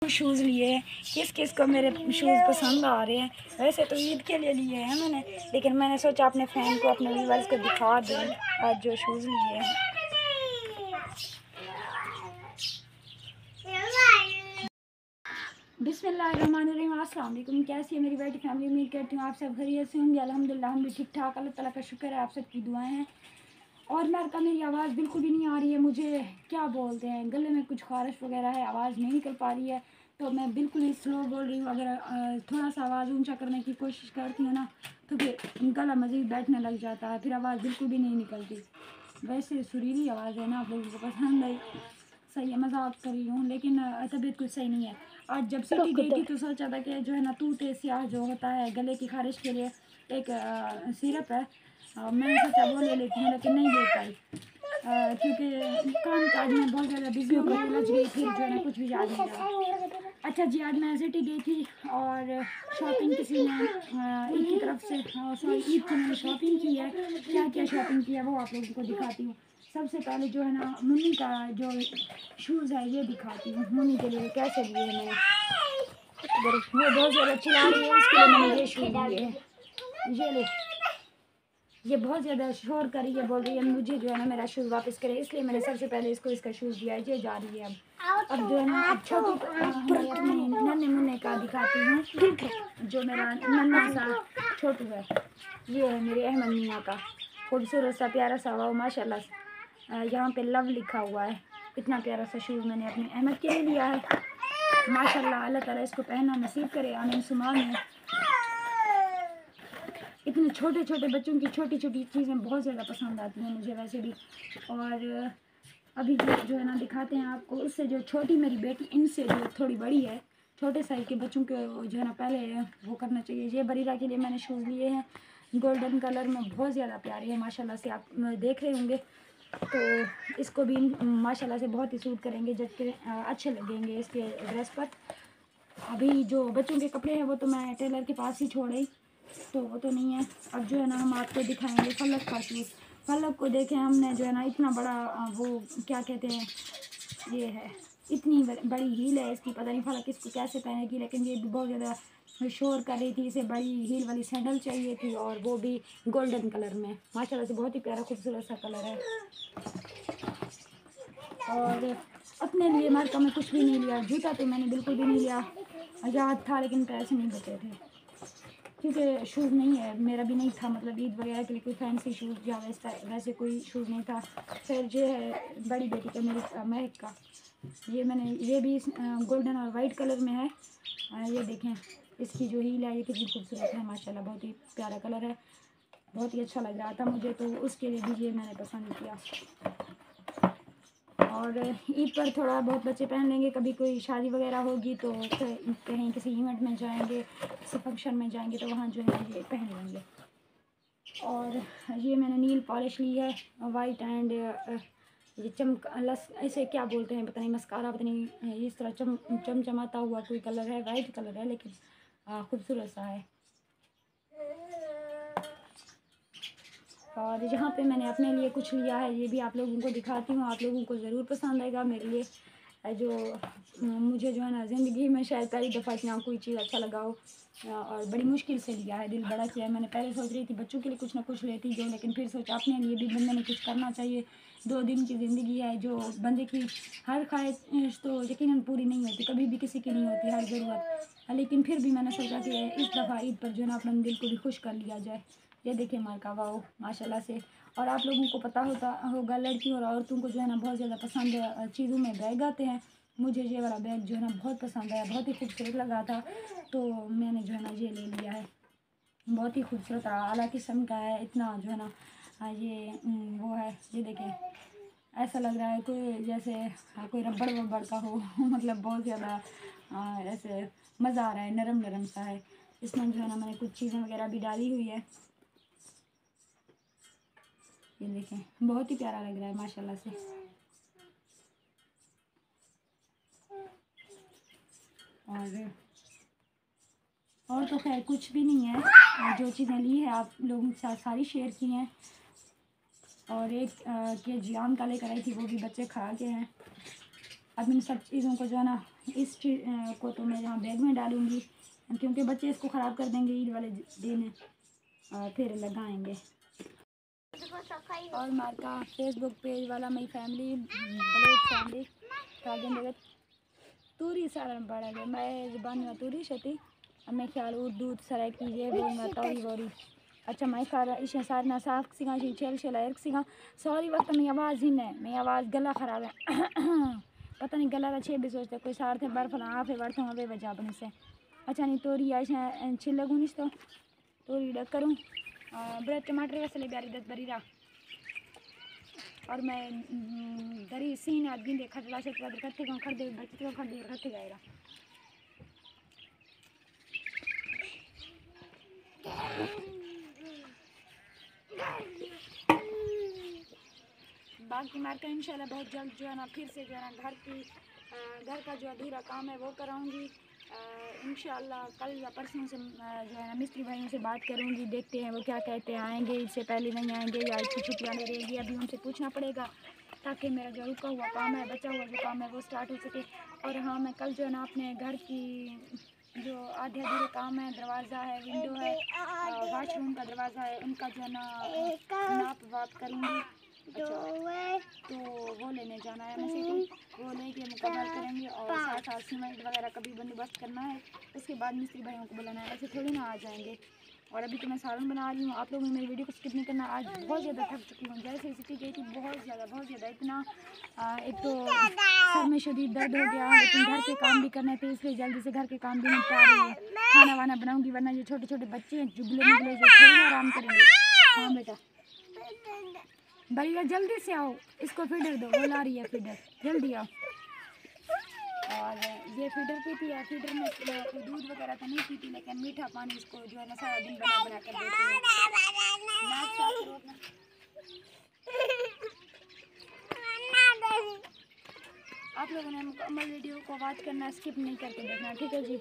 Shoes लिए हैं। किस किस को मेरे शूज़ पसंद आ रहे हैं। वैसे तो ईद के लिए लिए हैं मैंने, लेकिन मैंने सोचा अपने फैन को, अपने व्यूअर्स को दिखा दूँ आज जो शूज़ लिए हैं। बिस्मिल्लाहिर्रहमानिर्रहीम। अस्सलाम वालेकुम। कैसी है मेरी बेटी फैमिली? उम्मीद करती हूँ आप सब खैरियत से होंगे। अल्हम्दुलिल्लाह हम भी ठीक ठाक, अल्लाह ताला का शुक्र है, आप सबकी दुआएं हैं। और मेरी आवाज़ बिल्कुल भी नहीं आ रही है। मुझे क्या बोलते हैं, गले में कुछ खारिश वगैरह है, आवाज़ नहीं निकल पा रही है, तो मैं बिल्कुल ही स्लो बोल रही हूँ। अगर थोड़ा सा आवाज़ ऊंचा करने की कोशिश करती हूँ ना, तो फिर गला मज़ीद बैठने लग जाता है, फिर आवाज़ बिल्कुल भी नहीं निकलती। वैसे सुरीली आवाज़ है ना, आप लोगों को पसंद आई, सही है, मजाक कर रही हूँ, लेकिन तबीयत कुछ सही नहीं है। आज जब सिटी गई थी तो सोचा था कि जो है ना तूते स्याह जो होता है गले की खारिश के लिए एक सिरप है, मैंने सोचा वो ले लेती हूँ, लेकिन नहीं ले पाई क्योंकि काम काज में बहुत ज़्यादा बिजी हो गई, उलझ गई, फिर जो है ना कुछ भी याद नहीं रहा। अच्छा जी, आज मैं सिटी गई थी और शॉपिंग किसी ने ईद की तरफ से, सॉरी ईद की मैंने शॉपिंग की है। क्या क्या शॉपिंग की है वो आप लोगों को दिखाती हूँ। सबसे पहले जो है ना मुन्नी का जो शूज़ है ये दिखाती हूँ। मुन्नी के लिए कैसे लिए मैंने, वो बहुत ज़्यादा चिल्ला रही है, उसके लिए मैंने ये शूज़ लिए हैं। ये लो, ये बहुत ज़्यादा शोर कर रही है, बोल रही है मुझे जो है ना मेरा शूज़ वापस करे, इसलिए मैंने सबसे पहले इसको इसका शूज़ दिया है। ये जा रही है अब जो है ना, अब छोटी अपने नन्हे मुन्ने का दिखाती हूँ। जो मेरा नन्हा सा छोटू है, ये है मेरे अहमद मीना का खूबसूरत सा प्यारा सा, वो माशाल्लाह यहाँ पे लव लिखा हुआ है। इतना प्यारा सा शूज़ मैंने अपने अहमद के लिए लिया है। माशाल्लाह, अल्लाह ताला इसको पहनना नसीब करे, आमीन सुमा में। इतने छोटे छोटे बच्चों की छोटी छोटी चीज़ें बहुत ज़्यादा पसंद आती हैं मुझे वैसे भी। और अभी जो है ना दिखाते हैं आपको, उससे जो छोटी मेरी बेटी इनसे जो थोड़ी बड़ी है, छोटे साइज के बच्चों को जो है ना पहले वो करना चाहिए। ये बरीरा के लिए मैंने शूज़ लिए हैं, गोल्डन कलर में, बहुत ज़्यादा प्यारे हैं माशाल्लाह से, आप देख रहे होंगे। तो इसको भी माशाल्लाह से बहुत ही सूट करेंगे, जबकि अच्छे लगेंगे इसके ड्रेस पर। अभी जो बच्चों के कपड़े हैं वो तो मैं टेलर के पास ही छोड़ आई, तो वो तो नहीं है। अब जो है ना हम आपको दिखाएंगे फलक का शूज़। फलक को देखें हमने जो है ना इतना बड़ा वो क्या कहते हैं, ये है, इतनी बड़ी हील है इसकी, पता नहीं फलक इसको कैसे पहनेगी, लेकिन ये भी बहुत ज़्यादा शोर कर रही थी। इसे बड़ी हील वाली सैंडल चाहिए थी, और वो भी गोल्डन कलर में, माशाल्लाह से बहुत ही प्यारा खूबसूरत सा कलर है। और अपने लिए मार्का में कुछ भी नहीं लिया, जूता तो मैंने बिल्कुल भी नहीं लिया, याद था लेकिन पैसे नहीं बचे थे, क्योंकि शूज़ नहीं है, मेरा भी नहीं था, मतलब ईद वगैरह के लिए कोई फैंसी शूज़ या वैसे कोई शूज़ नहीं था। फिर ये है बड़ी बेटी का, मेरी महक का, ये मैंने, ये भी गोल्डन और वाइट कलर में है। ये देखें इसकी जो हील है ये कितनी खूबसूरत है माशाल्लाह, बहुत ही प्यारा कलर है, बहुत ही अच्छा लग रहा था मुझे, तो उसके लिए भी ये मैंने पसंद किया। और ईद पर थोड़ा बहुत बच्चे पहन लेंगे, कभी कोई शादी वगैरह होगी तो कहीं किसी इवेंट में जाएंगे, किसी फंक्शन में जाएंगे, तो वहाँ जो है ये पहन लेंगे। और ये मैंने नील पॉलिश ली है, वाइट एंड ये ऐसे क्या बोलते हैं पता नहीं, मस्कारा पता नहीं, इस तरह चमचमाता हुआ कोई कलर है, वाइट कलर है, लेकिन खूबसूरत सा है। और यहाँ पे मैंने अपने लिए कुछ लिया है, ये भी आप लोगों को दिखाती हूँ, आप लोगों को ज़रूर पसंद आएगा। मेरे लिए जो मुझे जो है ना ज़िंदगी में शायद पहली दफ़ा इतना कोई चीज़ अच्छा लगा हो, और बड़ी मुश्किल से लिया है, दिल बड़ा किया है मैंने। पहले सोच रही थी बच्चों के लिए कुछ ना कुछ लेती जो, लेकिन फिर सोचा अपने लिए भी बंदे ने कुछ करना चाहिए। 2 दिन की ज़िंदगी है, जो बंदे की हर ख्वाहिश तो यकीनन पूरी नहीं होती, कभी भी किसी की नहीं होती हर ज़रूरत, लेकिन फिर भी मैंने सोचा कि इस दफ़ा ईद पर जो है ना अपने दिल को भी खुश कर लिया जाए। ये देखिए मार्का, वाओ माशाल्लाह से। और आप लोगों को पता होगा लड़कियों और औरतों को जो है ना बहुत ज़्यादा पसंद चीज़ों में बैग आते हैं। मुझे ये वाला बैग जो है ना बहुत पसंद आया, बहुत ही खूबसूरत लगा था, तो मैंने जो है ना ये ले लिया है। बहुत ही खूबसूरत आला किस्म का है, इतना जो है ना ये वो है, ये देखें ऐसा लग रहा है कोई जैसे कोई रबड़ वबड़ का हो मतलब बहुत ज़्यादा ऐसे मज़ा आ रहा है, नरम नरम सा है। इसमें जो है ना मैंने कुछ चीज़ें वगैरह भी डाली हुई है, ये देखें बहुत ही प्यारा लग रहा है माशाल्लाह से। और तो खैर कुछ भी नहीं है, जो चीज़ें ली है आप लोगों के साथ सारी शेयर की हैं। और एक के जियान का लेकर आई थी, वो भी बच्चे खा के हैं। अब इन सब चीज़ों को जो है ना इस को तो मैं यहाँ बैग में डालूँगी, क्योंकि बच्चे इसको ख़राब कर देंगे ईद वाले दिन, फिर लगाएंगे। और मार्का फेसबुक पेज वाला मेरी फैमिली ब्लॉग फैमिली कागन जगत तूरी सारा बड़ा गया मैं ज़बान में तूरी शती मैं ख्याल दूध सराय कीजिए बोलना तवी वोरी अच्छा मैं सारा इस सार ना साफ सिंगा छेल छेला एक सिंगा सॉरी वक्त मेरी आवाज़ ही नहीं मेरी आवाज़ गला ख़राब है पता नहीं गला अच्छे भी सोचते कोई सार थे बर्फ ना आफे बढ़ते हैं वे वजह बने से अच्छा नहीं तोरी आई छिलगू नहीं तो तोरी डक करूँ ब्रेड टमाटर वैसे प्यारी दस बरी रहा और मैं दरी सीन आदमी दे खटला से कत्ते को खड़ दे बच्चे को खड़ दे कत्ते जाएगा बाकी मार्का इंशाल्लाह बहुत जल्द जो है ना फिर से जो है ना घर का जो अधूरा काम है वो कराऊंगी इंशाल्लाह कल या परसों से जो है ना मिस्त्री भाइयों से बात करूंगी, देखते हैं वो क्या कहते हैं, आएंगे इससे पहले नहीं आएंगे या इसकी छुट्टियाँ ले रहेंगी, अभी उनसे पूछना पड़ेगा ताकि मेरा जो रुका हुआ काम है बचा हुआ जो काम है वो स्टार्ट हो सके। और हाँ मैं कल जो है ना अपने घर की जो आधे अधूरे काम है, दरवाज़ा है, विंडो है, वाशरूम का दरवाज़ा है, उनका जो है ना नाप वाप करूँगी। तो वो लेने जाना है मुझे, तो वो लेके मुकम्मल करेंगे और साथ साथ सीमेंट वगैरह का भी बंदोबस्त करना है, उसके बाद मिस्त्री भाइयों को बुलाना है, ऐसे थोड़ी ना आ जाएंगे। और अभी तो मैं सालन बना रही हूँ, आप लोगों ने मेरी वीडियो को स्किप नहीं करना, आज बहुत ज़्यादा थक चुकी हूँ, जैसे सिटी गई थी बहुत ज़्यादा इतना एक तो सर में शदीद दर्द हो गया, लेकिन घर के काम भी करने थे इसलिए जल्दी से घर के काम भी निपटा रही हूँ, खाना वाना बनाऊँगी वरना ये छोटे छोटे बच्चे हैं जुगले मुगले जो थोड़ी आराम करेंगे। हाँ बेटा भैया जल्दी से आओ, इसको फीडर दो, वो ला रही है फीडर, जल्दी आओ। और ये फीडर पीती है, फीडर में कोई दूध वगैरह तो नहीं पीती, लेकिन मीठा पानी इसको जो है ना सारा दिन बना कर देती है। आप लोगों ने मुकम्मल वीडियो को वॉच करना, स्किप नहीं करके देखना, ठीक है जी।